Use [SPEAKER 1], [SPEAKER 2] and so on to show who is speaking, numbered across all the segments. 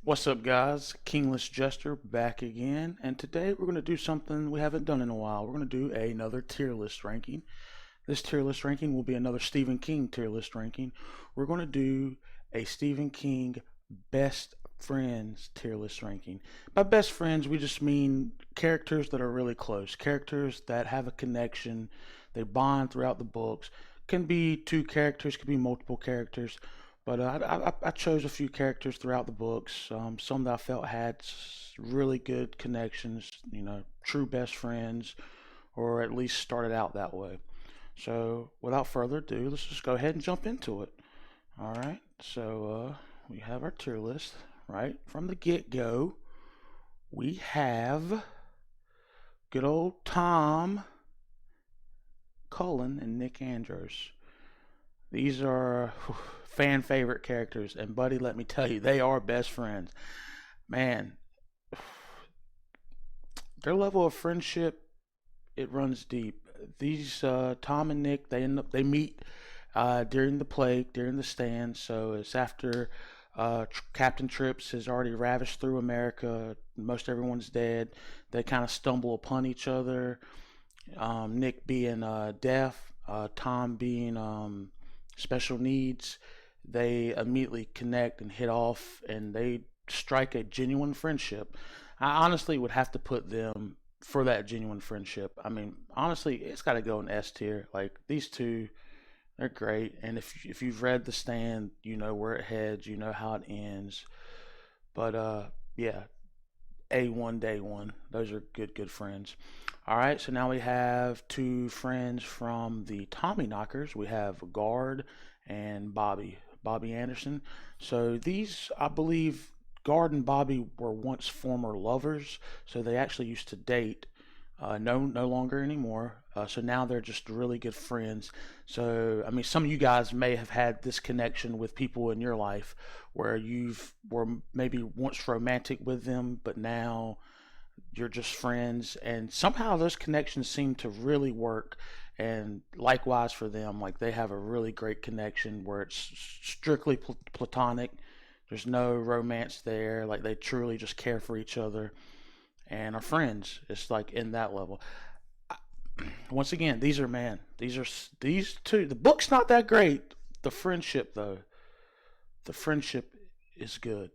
[SPEAKER 1] What's up, guys? Kingless Jester back again, and today we're going to do something we haven't done in a while. We're going to do another tier list ranking. This tier list ranking will be another Stephen King tier list ranking. We're going to do a Stephen King best friends tier list ranking. By best friends, we just mean characters that are really close, characters that have a connection, they bond throughout the books. Can be two characters, could be multiple characters. But I chose a few characters throughout the books, some that I felt had really good connections, true best friends, or at least started out that way. So without further ado, let's just go ahead and jump into it. All right, so we have our tier list right from the get-go. We have good old Tom, Cullen, and Nick Andros. These are fan favorite characters, and buddy, let me tell you, they are best friends. Man, their level of friendship, it runs deep. These Tom and Nick, they meet during the plague, during the stand. So it's after Captain Trips has already ravished through America. Most everyone's dead. They kind of stumble upon each other. Nick being deaf, Tom being special needs. They immediately connect and hit off, and they strike a genuine friendship. I honestly would have to put them for that genuine friendship. I mean, honestly, it's got to go in S tier. Like these two, they're great. And if you've read The Stand, you know where it heads, you know how it ends. But yeah, A1 day one. Those are good friends. All right, so now we have two friends from the Tommy Knockers. We have Guard and Bobby Anderson. So these, I believe, Guard and Bobby were once former lovers. So they actually used to date. No longer anymore. So now they're just really good friends. So I mean, some of you guys may have had this connection with people in your life where you've were maybe once romantic with them, but now you're just friends, and somehow those connections seem to really work. And likewise for them, like they have a really great connection where it's strictly platonic. There's no romance there. Like they truly just care for each other and are friends. It's like in that level. Once again, these are man. These two. The book's not that great. The friendship though, the friendship is good.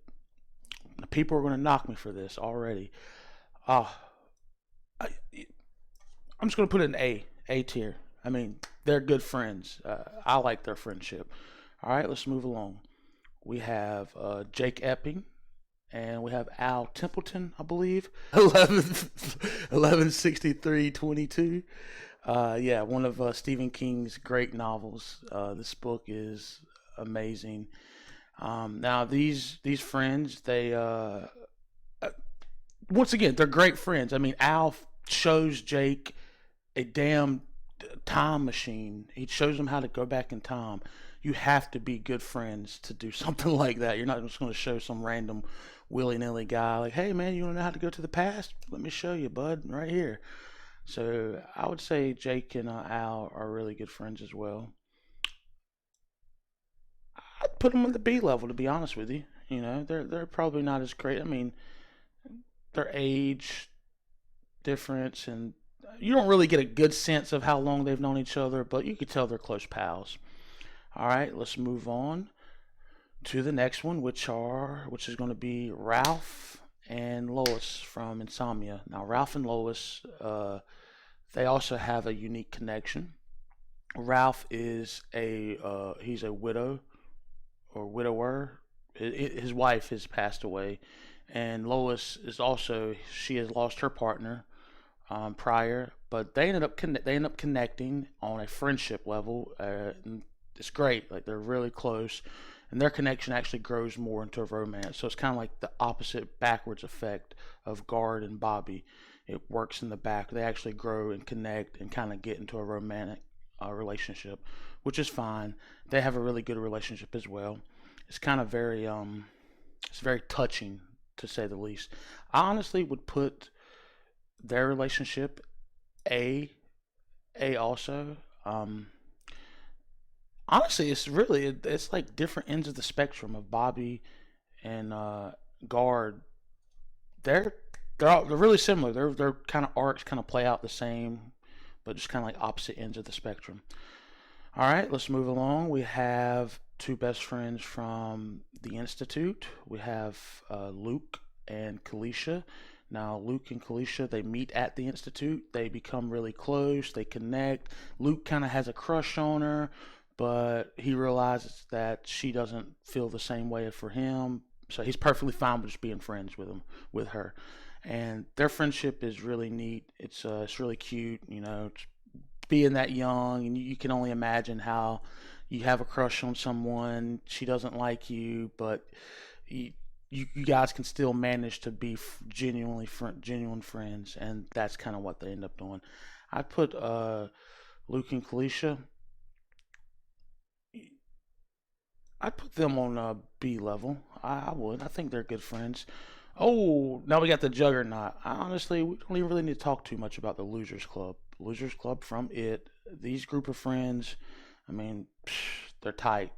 [SPEAKER 1] People are going to knock me for this already. Oh, I, I'm just going to put it in A tier. I mean, they're good friends. I like their friendship. All right, let's move along. We have Jake Epping, and we have Al Templeton, I believe. 116322. Yeah, one of Stephen King's great novels. This book is amazing. Now these friends, they once again, they're great friends. I mean, Al shows Jake a damn time machine. He shows him how to go back in time. You have to be good friends to do something like that. You're not just going to show some random willy nilly guy like, "Hey man, you want to know how to go to the past? Let me show you, bud, right here." So I would say Jake and Al are really good friends as well. I'd put them on the B level, to be honest with you. They're probably not as great. I mean, their age difference, and you don't really get a good sense of how long they've known each other, but you could tell they're close pals. All right, let's move on to the next one, which is going to be Ralph and Lois from Insomnia. Now, Ralph and Lois, they also have a unique connection. Ralph is he's a widow or widower. His wife has passed away, and Lois is also she has lost her partner prior, but they end up connecting on a friendship level. And it's great. Like they're really close, and their connection actually grows more into a romance. So it's kind of like the opposite backwards effect of Guard and Bobby. It works in the back. They actually grow and connect and kind of get into a romantic relationship, which is fine. They have a really good relationship as well. It's kind of it's very touching to say the least. I honestly would put their relationship A also. Honestly, it's like different ends of the spectrum of Bobby and guard, they're they're really similar. Their kind of arcs kind of play out the same, but just kind of like opposite ends of the spectrum. All right, let's move along. We have two best friends from the Institute. We have Luke and Kalisha. Now, Luke and Kalisha, they meet at the Institute. They become really close. They connect. Luke kind of has a crush on her, but he realizes that she doesn't feel the same way for him. So he's perfectly fine with just being friends with her. And their friendship is really neat. It's really cute. Being that young, and you can only imagine how you have a crush on someone, she doesn't like you, but you, you guys can still manage to be genuine friends, and that's kind of what they end up doing. I put Luke and Kalisha. I'd put them on B level. I would. I think they're good friends. Oh, now we got the Juggernaut. Honestly, we don't even really need to talk too much about the Losers Club. Losers Club from It. These group of friends, I mean, they're tight.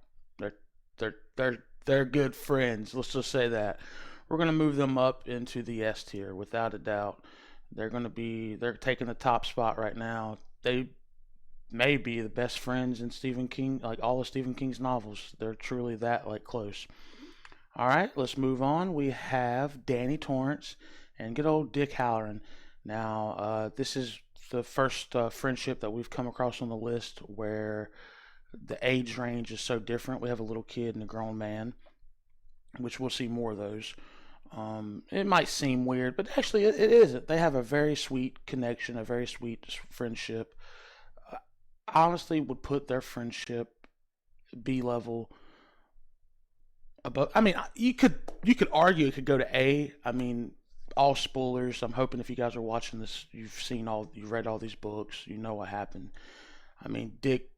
[SPEAKER 1] They're they're good friends. Let's just say that. We're gonna move them up into the S tier without a doubt. They're taking the top spot right now. They may be the best friends in Stephen King, like all of Stephen King's novels. They're truly that like close. All right, let's move on. We have Danny Torrance and good old Dick Halloran. Now, this is the first friendship that we've come across on the list where the age range is so different. We have a little kid and a grown man, which we'll see more of those. It might seem weird, but actually it isn't. They have a very sweet connection, a very sweet friendship. I honestly would put their friendship B level above. I mean, you could argue it could go to A. I mean, all spoilers. I'm hoping if you guys are watching this, you've read all these books, you know what happened. I mean, Dick,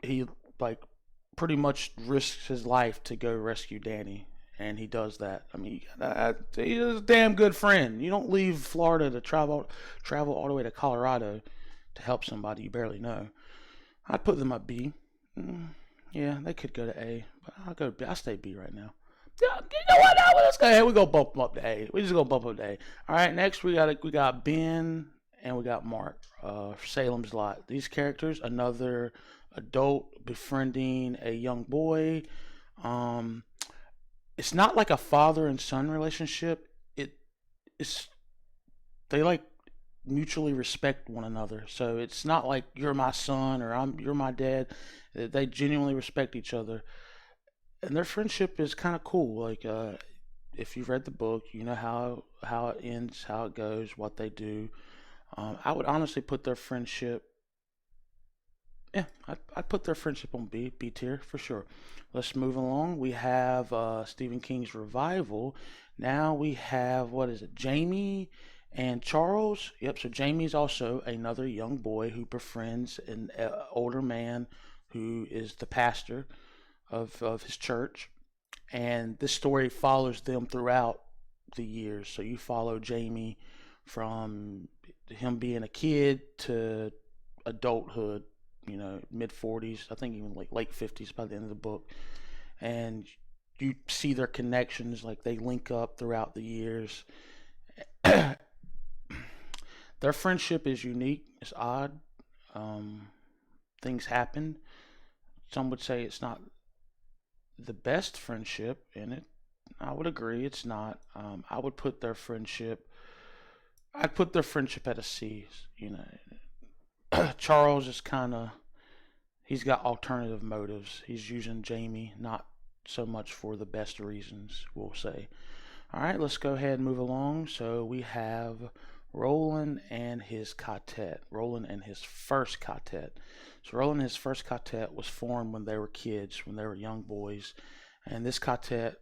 [SPEAKER 1] he like pretty much risks his life to go rescue Danny, and he does that. I mean, he's a damn good friend. You don't leave Florida to travel all the way to Colorado to help somebody you barely know. I'd put them at B. Mm, yeah, they could go to A, but I'll go B. I'll stay B right now. Yeah, you know what? Now let's go ahead. We go bump them up to A. We just go bump up to A. All right, next we got Ben and we got Mark. Salem's Lot. These characters, another adult befriending a young boy. Um, it's not like a father and son relationship. It's they like mutually respect one another. So it's not like you're my son or you're my dad. They genuinely respect each other, and their friendship is kind of cool. Like if you've read the book, you know how it ends, how it goes, what they do. I would honestly put their friendship. Yeah, I'd put their friendship on B tier for sure. Let's move along. We have Stephen King's revival. Now we have, what is it, Jamie and Charles? Yep. So Jamie's also another young boy who befriends an older man who is the pastor of his church, and this story follows them throughout the years. So you follow Jamie from him being a kid to adulthood, mid 40s, I think even like late 50s by the end of the book. And you see their connections, like they link up throughout the years. Their friendship is unique, it's odd. Um, Things happen. Some would say it's not the best friendship in it. I would agree it's not. I'd put their friendship at a C. Charles is kind of, he's got alternative motives. He's using Jamie not so much for the best reasons, we'll say. All right, let's go ahead and move along. So we have Roland and his quartet. Roland and his first quartet. So Roland and his first quartet was formed when they were kids, when they were young boys. And this quartet,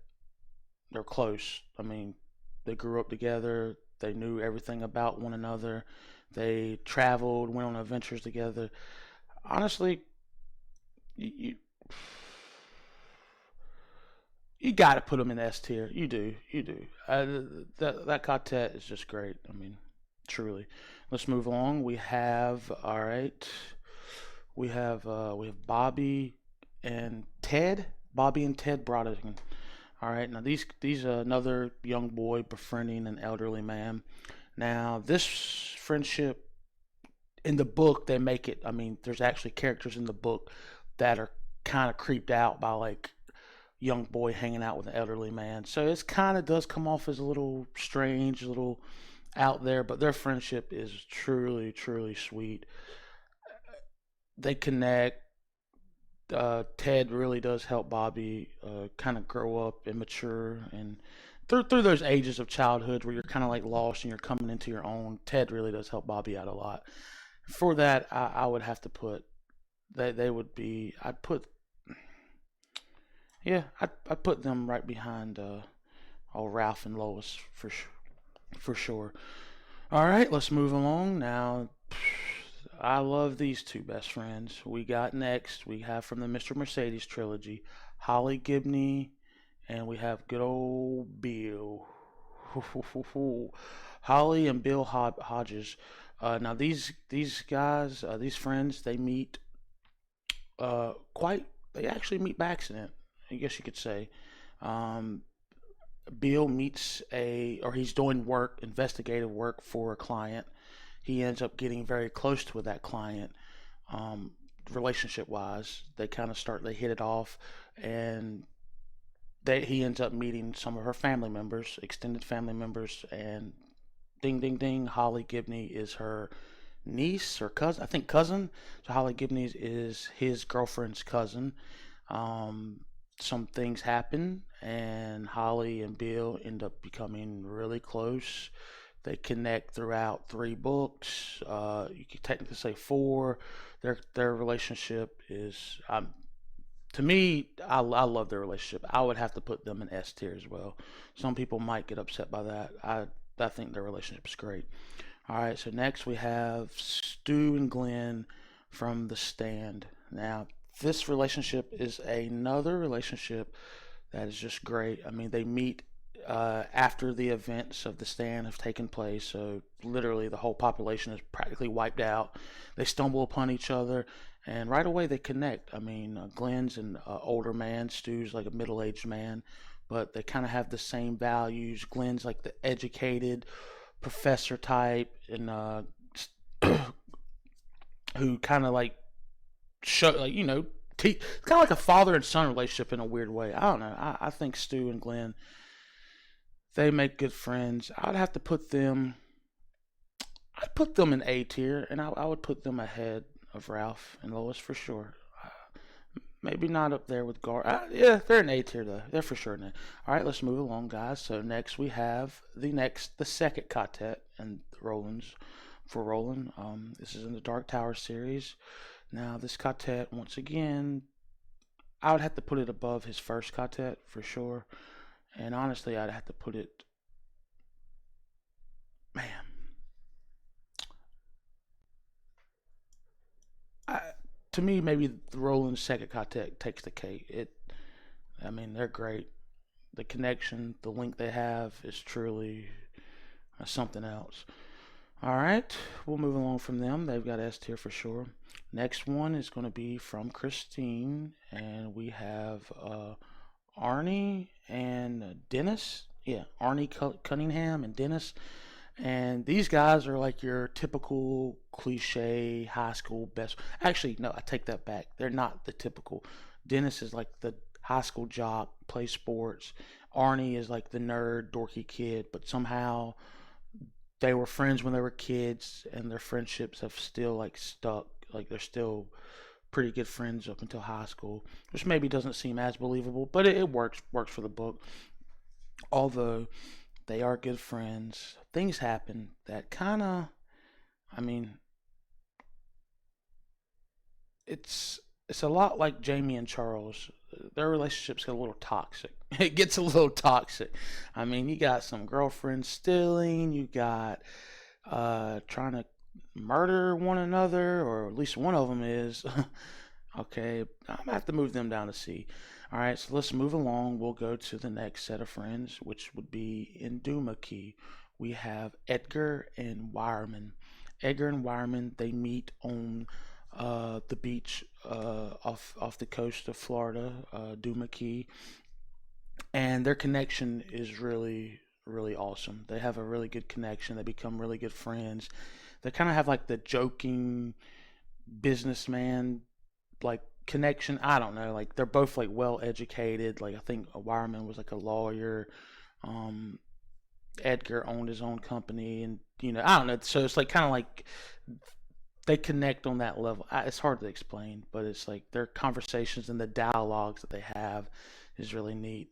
[SPEAKER 1] they're close. I mean, they grew up together. They knew everything about one another. They traveled, went on adventures together. Honestly, you you got to put them in S tier. You do. That quartet is just great. I mean, truly. Let's move along. We have, all right. We have Bobby and Ted. Bobby and Ted Brodigan. All right, now these another young boy befriending an elderly man. Now this friendship in the book they make it. I mean, there's actually characters in the book that are kind of creeped out by like young boy hanging out with an elderly man. So it's kind of does come off as a little strange, a little out there, but their friendship is truly, truly sweet. They connect. Ted really does help Bobby kind of grow up and mature, and through those ages of childhood where you're kind of like lost and you're coming into your own. Ted really does help Bobby out a lot. For that, I would have to put they would be. I'd put yeah, I'd put them right behind old Ralph and Lois for sure. All right, let's move along now. I love these two best friends. We got next. We have from the Mr. Mercedes trilogy, Holly Gibney, and we have good old Bill. Holly and Bill Hodges. Now these guys, these friends, they meet quite. They actually meet by accident. I guess you could say. Um, Bill meets or he's doing work, investigative work for a client. He ends up getting very close to that client, um, relationship wise. They hit it off, and he ends up meeting some of her family members, extended family members, and ding, ding, ding, Holly Gibney is her niece or cousin. I think cousin. So Holly Gibney is his girlfriend's cousin. Um, some things happen, and Holly and Bill end up becoming really close. They connect throughout three books. You could technically say four. Their relationship is, to me, I love their relationship. I would have to put them in S tier as well. Some people might get upset by that. I think their relationship is great. All right, so next we have Stu and Glenn from The Stand. Now, this relationship is another relationship that is just great. I mean, they meet after the events of The Stand have taken place, so literally the whole population is practically wiped out. They stumble upon each other, and right away they connect. I mean, Glenn's an older man, Stu's like a middle-aged man, but they kind of have the same values. Glenn's like the educated professor type, and who kind of like show like it's kind of like a father and son relationship in a weird way. I don't know. I think Stu and Glenn, they make good friends. I'd put them in A tier, and I would put them ahead of Ralph and Lois for sure. Maybe not up there with Gar. Yeah, they're an A tier though. They're for sure in A. All right, let's move along, guys. So next we have the second quartet and Roland's for Roland. This is in the Dark Tower series. Now this quartet, once again, I would have to put it above his first quartet for sure. And honestly, I'd have to put it, man. I, to me, maybe the Roland's second quartet takes the cake. I mean, they're great. The connection, the link they have is truly something else. All right, we'll move along from them. They've got S tier for sure. Next one is going to be from Christine, and we have Arnie and Dennis. Yeah, Arnie Cunningham and Dennis. And these guys are like your typical cliche high school best. Actually, no, I take that back. They're not the typical. Dennis is like the high school jock, plays sports. Arnie is like the nerd, dorky kid, but somehow they were friends when they were kids, and their friendships have still like stuck. Like they're still pretty good friends up until high school, which maybe doesn't seem as believable, but it works for the book. Although they are good friends, things happen that kind of, I mean, it's a lot like Jamie and Charles. Their relationships get a little toxic. It gets a little toxic. I mean, you got some girlfriends stealing, you got trying to murder one another, or at least one of them is. Okay, I'm gonna have to move them down to C. All right, so let's move along. We'll go to the next set of friends, which would be in Key. We have Edgar and Wireman. Edgar and Wireman, they meet on the beach off the coast of Florida, Key. and their connection is really really awesome. They have a really good connection. They become really good friends. They kind of have like the joking businessman like connection. I don't know. Like they're both like well educated. Like I think Wireman was like a lawyer. Um, Edgar owned his own company, and I don't know. So it's like kind of like they connect on that level. It's hard to explain, but it's like their conversations and the dialogues that they have is really neat.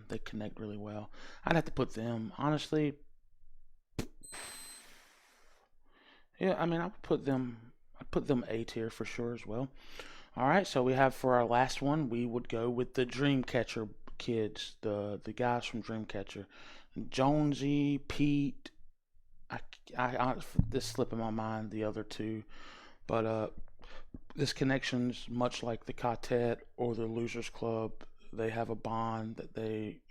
[SPEAKER 1] They connect really well. I'd have to put them honestly. Yeah, I mean, I would put them. I'd put them A tier for sure as well. All right, so we have for our last one, we would go with the Dreamcatcher kids, the guys from Dreamcatcher, Jonesy, Pete. I, I this slipping my mind the other two, but this connection's much like the Quartet or the Losers Club. They have a bond that they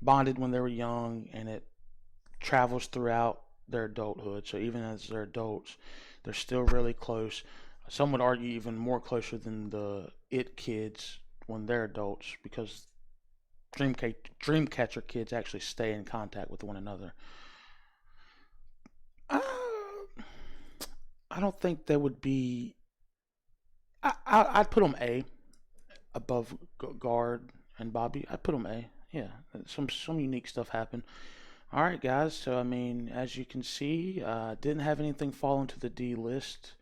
[SPEAKER 1] bonded when they were young, and it travels throughout their adulthood. So even as they're adults, they're still really close. Some would argue even more closer than the It kids when they're adults because Dreamcatcher kids actually stay in contact with one another. Uh, I don't think they would be. I'd put them A above Guard and Bobby. I'd put them A. Yeah, some unique stuff happened. All right, guys. So I mean, as you can see, didn't have anything fall into the D list.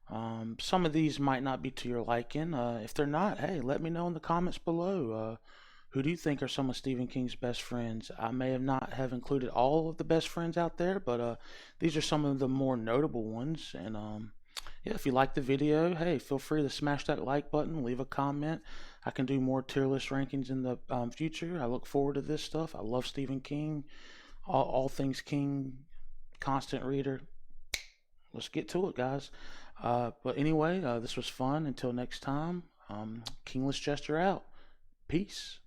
[SPEAKER 1] Some of these might not be to your liking. If they're not, hey, let me know in the comments below. Who do you think are some of Stephen King's best friends? I may have not have included all of the best friends out there, but these are some of the more notable ones. And yeah, if you like the video, hey, feel free to smash that like button, leave a comment. I can do more tier list rankings in the future. I look forward to this stuff. I love Stephen King, all things King, constant reader. Let's get to it, guys. But anyway, this was fun. Until next time, Kingless Jester out. Peace.